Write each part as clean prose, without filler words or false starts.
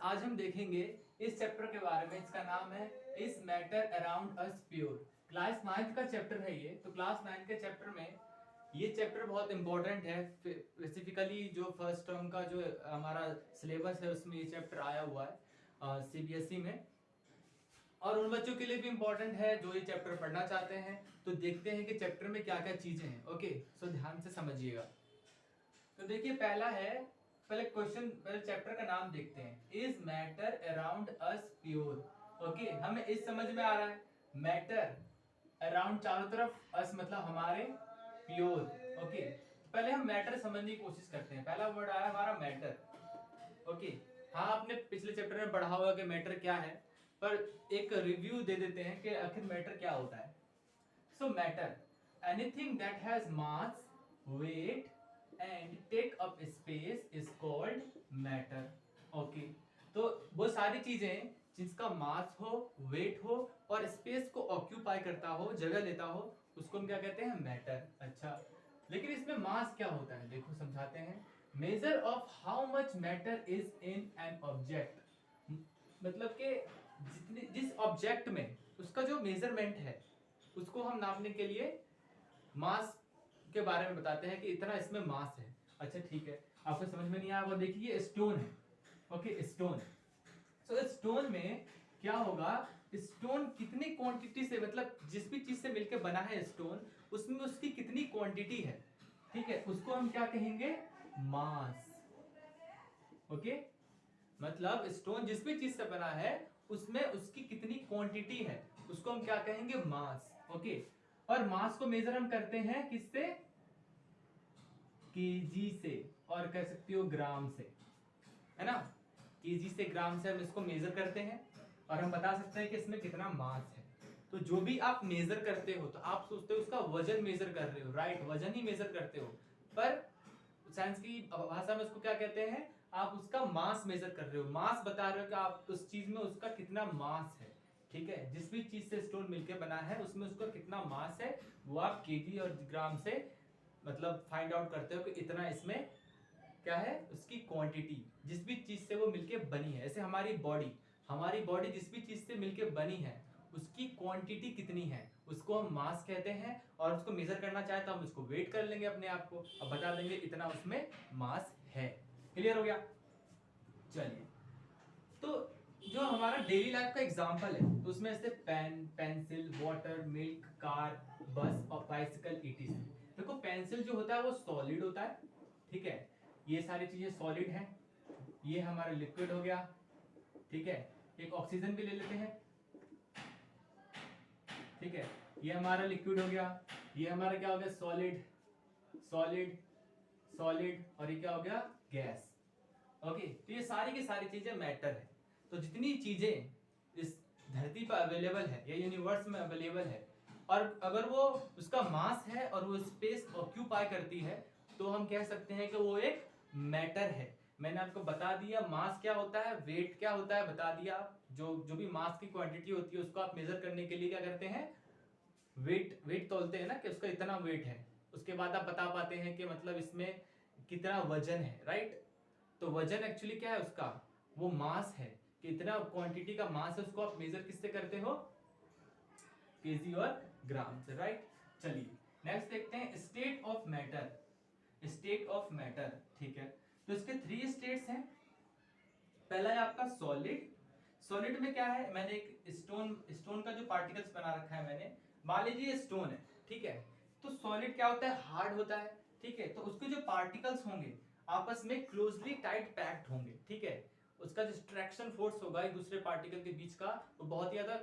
आज हम देखेंगे इस चैप्टर के बारे में। इसका नाम है इस matter around us pure. Class 9th का चैप्टर है ये। तो क्लास 9 के चैप्टर में ये चैप्टर बहुत इंपॉर्टेंट है। स्पेसिफिकली जो फर्स्ट टर्म का जो हमारा सिलेबस है उसमें ये चैप्टर आया हुआ है सीबीएसई में, और उन बच्चों के लिए भी इम्पोर्टेंट है जो ये चैप्टर पढ़ना चाहते हैं। तो देखते हैं कि चैप्टर में क्या क्या चीजें हैं। ओके, सो ध्यान से समझिएगा। तो देखिए, पहला है, पहले चैप्टर का नाम देखते हैं, is matter around us pure. Okay, हमें इस समझ में आ रहा है, मैटर अराउंड चारों तरफ, अस मतलब हमारे, प्योर। ओके, पहले हम मैटर समझने की कोशिश करते हैं। पहला वर्ड आया हमारा मैटर। ओके, हाँ, आपने पिछले चैप्टर में पढ़ा होगा कि मैटर क्या है, पर एक रिव्यू दे देते हैं कि आखिर मैटर क्या होता है। So matter, anything that has mass, weight and take up space is called matter. Okay, तो वो सारी चीजें जिसका मास हो, वेट हो और स्पेस को ऑक्यूपाई करता हो, जगह लेता हो, उसको हम क्या कहते हैं? मैटर। अच्छा, लेकिन इसमें मास क्या होता है, देखो समझाते हैं। Measure of how much matter is in an object, मतलब कि जिस ऑब्जेक्ट में उसका जो मेजरमेंट है उसको हम नापने के लिए मास के बारे में बताते हैं कि इतना इसमें मास है। अच्छा ठीक है, आपको समझ में नहीं आया वो देखिए, स्टोन है। Okay, stone. सो स्टोन में क्या होगा, स्टोन कितनी क्वांटिटी से, मतलब जिस भी चीज से मिलकर बना है स्टोन, उसमें उसकी कितनी क्वांटिटी है, ठीक है, उसको हम क्या कहेंगे? मास। ओके, मतलब स्टोन जिस भी चीज से बना है उसमें उसकी कितनी क्वांटिटी है उसको हम क्या कहेंगे? मास। ओके, और मास को मेजर हम करते हैं किससे? केजी से, और कह सकते हो ग्राम से, है ना। केजी से, ग्राम से हम इसको मेजर करते हैं और हम बता सकते हैं कि इसमें कितना मास है। तो जो भी आप मेजर करते हो तो आप सोचते हो उसका वजन मेजर कर रहे हो, राइट, वजन ही मेजर करते हो, पर साइंस की भाषा में उसको क्या कहते हैं? आप उसका मास मेजर कर रहे हो, मास बता रहे हो कि आप उस चीज में उसका कितना मास है। ठीक है, जिस भी चीज से स्टोन मिलकर बना है उसमें उसका कितना मास है वो आप केजी और ग्राम से मतलब फाइंड आउट करते हो कि इतना इसमें क्या है, उसकी क्वांटिटी, जिस भी चीज से वो मिलके बनी है। ऐसे हमारी बॉडी जिस भी चीज से मिलके बनी है उसकी क्वांटिटी कितनी है उसको हम मास कहते हैं, और उसको मेजर करना चाहे तो हम उसको वेट कर लेंगे अपने आप को, अब बता देंगे इतना उसमें मास है। क्लियर हो गया? चलिए, तो जो हमारा डेली लाइफ का एग्जांपल है तो उसमें ऐसे pen, pencil, water, milk, car, bus और बाइसिकल, ईटीसी। देखो, पेंसिल जो होता है वो सॉलिड होता है, ठीक है, ये सारी चीजें सॉलिड हैं। ये हमारा लिक्विड हो गया, ठीक है, एक ऑक्सीजन भी ले लेते हैं, ठीक है, ये हमारा लिक्विड हो गया, ये हमारा क्या हो गया? सॉलिड, सॉलिड, सॉलिड, और ये क्या हो गया? गैस। ओके, तो ये सारी की सारी चीजें मैटर है। तो जितनी चीजें इस धरती पर अवेलेबल है या यूनिवर्स में अवेलेबल है, और अगर वो उसका मास है और वो स्पेस ऑक्यूपाई करती है, तो हम कह सकते हैं कि वो एक मैटर है। मैंने आपको बता दिया मास क्या होता है, वेट क्या होता है बता दिया। जो जो भी मास की क्वांटिटी होती है उसको आप मेजर करने के लिए क्या करते हैं? वेट तोलते हैं ना, कि उसका इतना वेट है। उसके बाद आप बता पाते हैं कि मतलब इसमें कितना वजन है, राइट। तो वजन एक्चुअली क्या है उसका? वो मास है, कि इतना क्वांटिटी का मास है, उसको आप मेजर किससे करते हो? केजी और ग्राम से, राइट। चलिए नेक्स्ट देखते हैं, state of matter. State of matter, ठीक है, तो इसके 3 स्टेट्स हैं। पहला है आपका सॉलिड। सॉलिड में क्या है, मैंने एक स्टोन का जो पार्टिकल्स बना रखा है मैंने, मान लीजिए स्टोन है, ठीक है। तो सॉलिड क्या होता है? हार्ड होता है, ठीक है। तो उसके जो पार्टिकल्स होंगे आपस में क्लोजली टाइट पैक्ड होंगे, ठीक है। उसका जो ट्रैक्शन फोर्स होगा एक दूसरे पार्टिकल के बीच का वो बहुत ही ज्यादा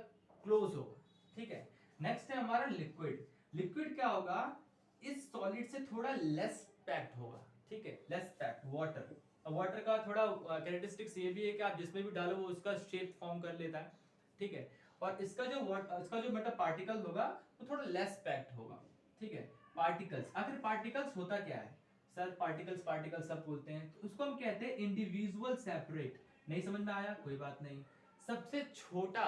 क्लोज होगा, ठीक है। नेक्स्ट है हमारा लिक्विड। लिक्विड क्या होगा? इस सॉलिड से थोड़ा लेस पैक्ड होगा, ठीक है, लेस पैक्ड। वाटर, वाटर का थोड़ा कैरेक्टरिस्टिक्स ये भी है कि आप जिसमें भी डालो वो उसका शेप फॉर्म कर लेता है, ठीक है। और इसका जो मतलब पार्टिकल होगा वो थोड़ा लेस पैक्ड होगा, ठीक है। पार्टिकल्स, आखिर पार्टिकल्स होता क्या है? सर पार्टिकल्स पार्टिकल्स सब बोलते हैं, तो उसको हम कहते हैं इंडिविजुअल सेपरेट। नहीं समझ में आया? कोई बात नहीं। सबसे छोटा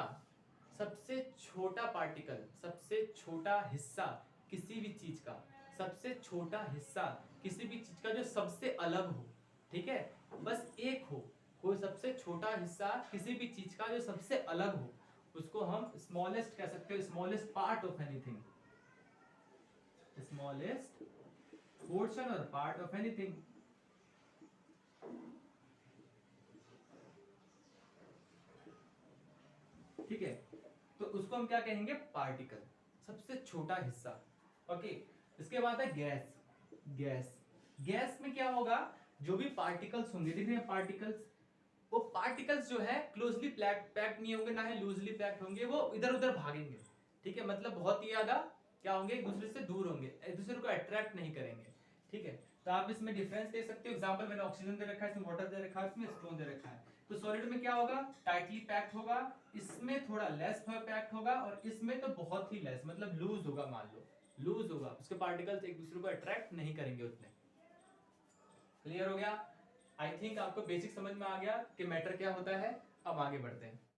पार्टिकल, सबसे छोटा हिस्सा किसी भी चीज का, सबसे छोटा हिस्सा किसी भी चीज का जो सबसे अलग हो, ठीक है, बस एक हो, कोई सबसे छोटा हिस्सा किसी भी चीज का जो सबसे अलग हो उसको हम स्मॉलेस्ट कह सकते हो, smallest part of anything, smallest portion और पार्ट ऑफ एनीथिंग। ठीक है, तो उसको हम क्या कहेंगे, पार्टिकल, सबसे छोटा हिस्सा। ओके, इसके बाद है गैस। गैस, गैस में क्या होगा, जो भी पार्टिकल्स होंगे, दिख रहे हैं पार्टिकल्स, वो पार्टिकल्स जो है क्लोजली पैक्ड नहीं होंगे, ना ही लूजली पैक्ड होंगे, वो इधर उधर भागेंगे। ठीक है, मतलब बहुत ही ज्यादा क्या होंगे, एक दूसरे से दूर होंगे, एक दूसरे को अट्रैक्ट नहीं करेंगे। ठीक है, तो आप इसमें डिफरेंस देख सकते हो। एग्जांपल मैंने ऑक्सीजन दे रखा है, इसमें वाटर दे रखा है, इसमें स्टोन दे रखा है। तो सॉलिड में क्या होगा, टाइटली पैक्ड होगा, इसमें थोड़ा लेस पैक्ड होगा, और इसमें तो बहुत ही लेस, मतलब लूज होगा, मान लो लूज होगा, उसके पार्टिकल्स एक दूसरे को अट्रैक्ट नहीं करेंगे उतने। क्लियर हो गया? आई थिंक आपको बेसिक समझ में आ गया कि मैटर क्या होता है। अब आगे बढ़ते हैं।